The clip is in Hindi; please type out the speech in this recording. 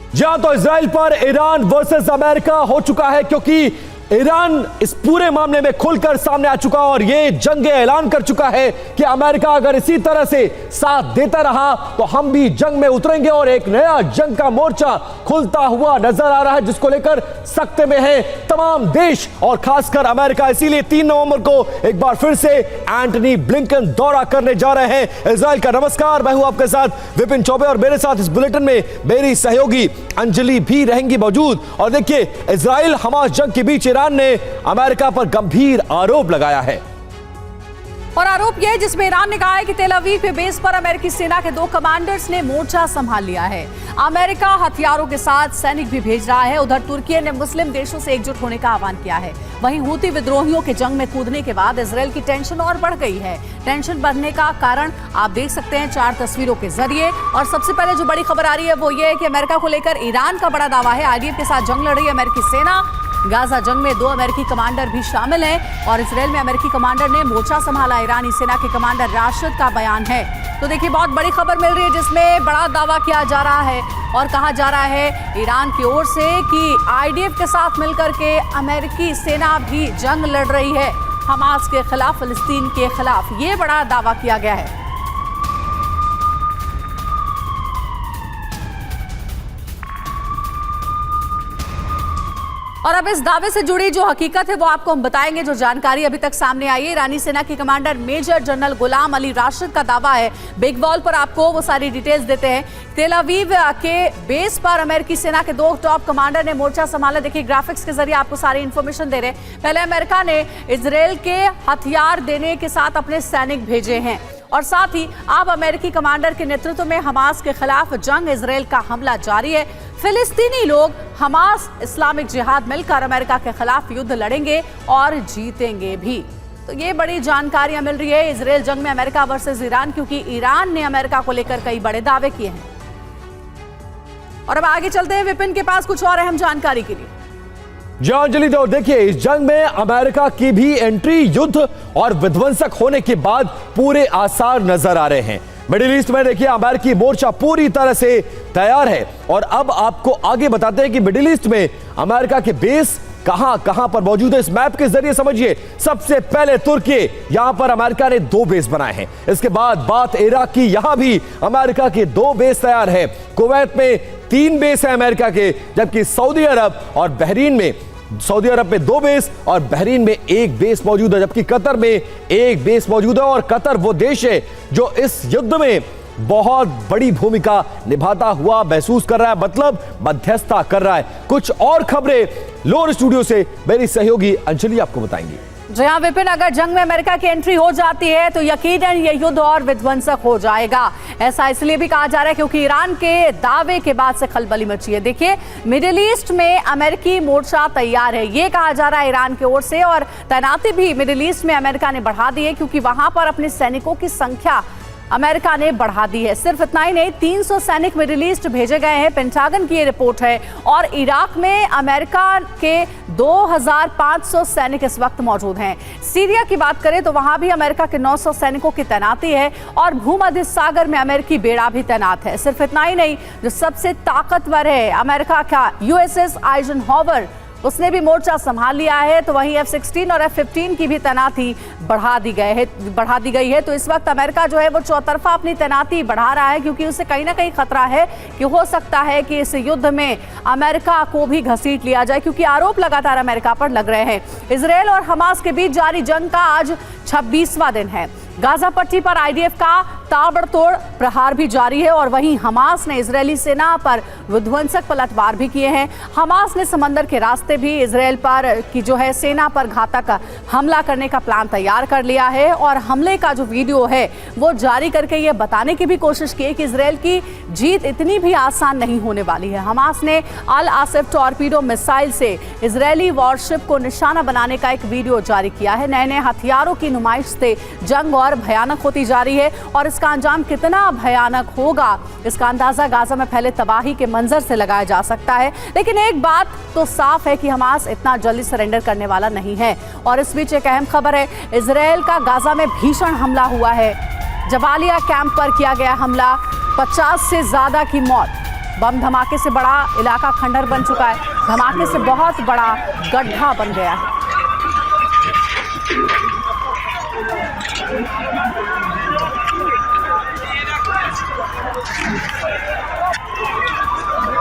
जी हां, तो इजराइल पर ईरान वर्सेस अमेरिका हो चुका है, क्योंकि ईरान इस पूरे मामले में खुलकर सामने आ चुका और ये जंग ऐलान कर चुका है कि अमेरिका अगर इसी तरह से साथ देता रहा तो हम भी जंग में उतरेंगे। और एक नया जंग का मोर्चा खुलता हुआ नजर आ रहा है, जिसको लेकर सख्ते में है तमाम देश और खासकर अमेरिका। इसीलिए 3 नवंबर को एक बार फिर से एंटनी ब्लिंकन दौरा करने जा रहे हैं इजराइल का। नमस्कार, मैं हूं आपके साथ विपिन चौबे और मेरे साथ इस बुलेटिन में मेरी सहयोगी अंजलि भी रहेंगी मौजूद। और देखिए, इजराइल हमास जंग के बीच ईरान ने अमेरिका पर गंभीर आरोप लगाया है। और आरोप यह है जिसमें ईरान ने कहा है कि तेल अवीव के बेस पर अमेरिकी सेना के 2 कमांडर्स ने मोर्चा संभाल लिया है। अमेरिका हथियारों के साथ सैनिक भी भेज रहा है। उधर तुर्की ने मुस्लिम देशों से एकजुट होने का आह्वान किया है। वहीं हूती विद्रोहियों के जंग में कूदने के बाद इजराइल की टेंशन और बढ़ गई है। टेंशन बढ़ने का कारण आप देख सकते हैं 4 तस्वीरों के जरिए। और सबसे पहले जो बड़ी खबर आ रही है वो ये है कि अमेरिका को लेकर ईरान का बड़ा दावा है। आईडीएफ के साथ जंग लड़ रही है अमेरिकी सेना। गाजा जंग में 2 अमेरिकी कमांडर भी शामिल हैं और इजराइल में अमेरिकी कमांडर ने मोर्चा संभाला। ईरानी सेना के कमांडर राशिद का बयान है। तो देखिए, बहुत बड़ी खबर मिल रही है जिसमें बड़ा दावा किया जा रहा है और कहा जा रहा है ईरान की ओर से कि आईडीएफ के साथ मिलकर के अमेरिकी सेना भी जंग लड़ रही है हमास के खिलाफ, फिलिस्तीन के खिलाफ। ये बड़ा दावा किया गया है। और अब इस दावे से जुड़ी जो हकीकत है वो आपको हम बताएंगे। जो जानकारी अभी तक सामने आई है, ईरानी सेना के commander major general Ghulam Ali Rashid का दावा है। बिग वॉल पर आपको वो सारी डिटेल्स देते हैं। तेल अवीव के बेस पर अमेरिकी सेना के 2 टॉप कमांडर ने मोर्चा संभाला। देखिए, ग्राफिक्स के जरिए आपको सारी इंफॉर्मेशन दे रहे हैं। पहले अमेरिका ने इजराइल के हथियार देने के साथ अपने सैनिक भेजे हैं और साथ ही अब अमेरिकी कमांडर के नेतृत्व में हमास के खिलाफ जंग, इजराइल का हमला जारी है। फिलिस्तीनी लोग, हमास, इस्लामिक जिहाद मिलकर अमेरिका के खिलाफ युद्ध लड़ेंगे और जीतेंगे भी। तो ये बड़ी जानकारियां मिल रही है इजराइल जंग में अमेरिका वर्सेस ईरान, क्योंकि ईरान ने अमेरिका को लेकर कई बड़े दावे किए हैं। और अब आगे चलते हैं विपिन के पास कुछ और अहम जानकारी के लिए। जी अंजलि, तो देखिए, इस जंग में अमेरिका की भी एंट्री युद्ध और विध्वंसक होने के बाद पूरे आसार नजर आ रहे हैं। मिडिल ईस्ट में देखिए, अमेरिकी मोर्चा पूरी तरह से तैयार है। और अब आपको आगे बताते हैं कि मिडिल ईस्ट में अमेरिका के बेस कहां पर मौजूद है। इस मैप के जरिए समझिए। सबसे पहले तुर्की, यहां पर अमेरिका ने 2 बेस बनाए हैं। इसके बाद बात इराक की, यहां भी अमेरिका के 2 बेस तैयार है। कुवैत में 3 बेस है अमेरिका के, जबकि सऊदी अरब और बहरीन में, सऊदी अरब में 2 बेस और बहरीन में 1 बेस मौजूद है, जबकि कतर में 1 बेस मौजूद है। और कतर वो देश है जो इस युद्ध में बहुत बड़ी भूमिका निभाता हुआ महसूस कर रहा है, मतलब मध्यस्थता कर रहा है। कुछ और खबरें लोअर स्टूडियो से मेरी सहयोगी अंजलि आपको बताएंगी। जी हाँ विपिन, अगर जंग में अमेरिका की एंट्री हो जाती है तो यकीनन ये युद्ध और विध्वंसक हो जाएगा। ऐसा इसलिए भी कहा जा रहा है क्योंकि ईरान के दावे के बाद से खलबली मची है। देखिए, मिडिल ईस्ट में अमेरिकी मोर्चा तैयार है, ये कहा जा रहा है ईरान की ओर से। और तैनाती भी मिडिल ईस्ट में अमेरिका ने बढ़ा दी है, क्योंकि वहां पर अपने सैनिकों की संख्या अमेरिका ने बढ़ा दी है। सिर्फ इतना ही नहीं, 300 सैनिक मिडिल ईस्ट भेजे गए हैं, पेंटागन की ये रिपोर्ट है। और इराक में अमेरिका के 2500 सैनिक इस वक्त मौजूद हैं। सीरिया की बात करें तो वहां भी अमेरिका के 900 सैनिकों की तैनाती है। और भूमध्य सागर में अमेरिकी बेड़ा भी तैनात है। सिर्फ इतना ही नहीं, जो सबसे ताकतवर है अमेरिका का यूएसएस आइजनहॉवर, उसने भी मोर्चा संभाल लिया है। तो वहीं F-16 और F-15 की भी तैनाती बढ़ा दी गई है। तो इस वक्त अमेरिका जो है वो चौतरफा अपनी तैनाती बढ़ा रहा है, क्योंकि उसे कहीं ना कहीं खतरा है कि हो सकता है कि इस युद्ध में अमेरिका को भी घसीट लिया जाए, क्योंकि आरोप लगातार अमेरिका पर लग रहे हैं। इजराइल और हमास के बीच जारी जंग का आज 26वां दिन है। गाजा पट्टी पर आईडीएफ का ताबड़तोड़ प्रहार भी जारी है। और वहीं हमास ने इजरायली सेना पर विध्वंसक पलटवार भी किए हैं। हमास ने समंदर के रास्ते भी इजराइल पर की जो है सेना पर घातक हमला करने का प्लान तैयार कर लिया है। और हमले का जो वीडियो है वो जारी करके ये बताने की भी कोशिश की कि इजराइल की जीत इतनी भी आसान नहीं होने वाली है। हमास ने अल आसिफ टॉर्पीडो मिसाइल से इजरायली वॉरशिप को निशाना बनाने का एक वीडियो जारी किया है। नए नए हथियारों की नुमाइश से जंग और भयानक होती जा रही है। और इसका अंजाम कितना भयानक होगा, इसका अंदाजा गाजा में फैले तबाही के मंजर से लगाया जा सकता है। लेकिन एक बात तो साफ है कि हमास इतना जल्दी सरेंडर करने वाला नहीं है। और इस बीच एक अहम खबर है, इजराइल का गाजा में भीषण हमला हुआ है। जबालिया कैंप पर किया गया हमला, 50 से ज्यादा की मौत। बम धमाके से बड़ा इलाका खंडर बन चुका है। धमाके से बहुत बड़ा गड्ढा बन गया है।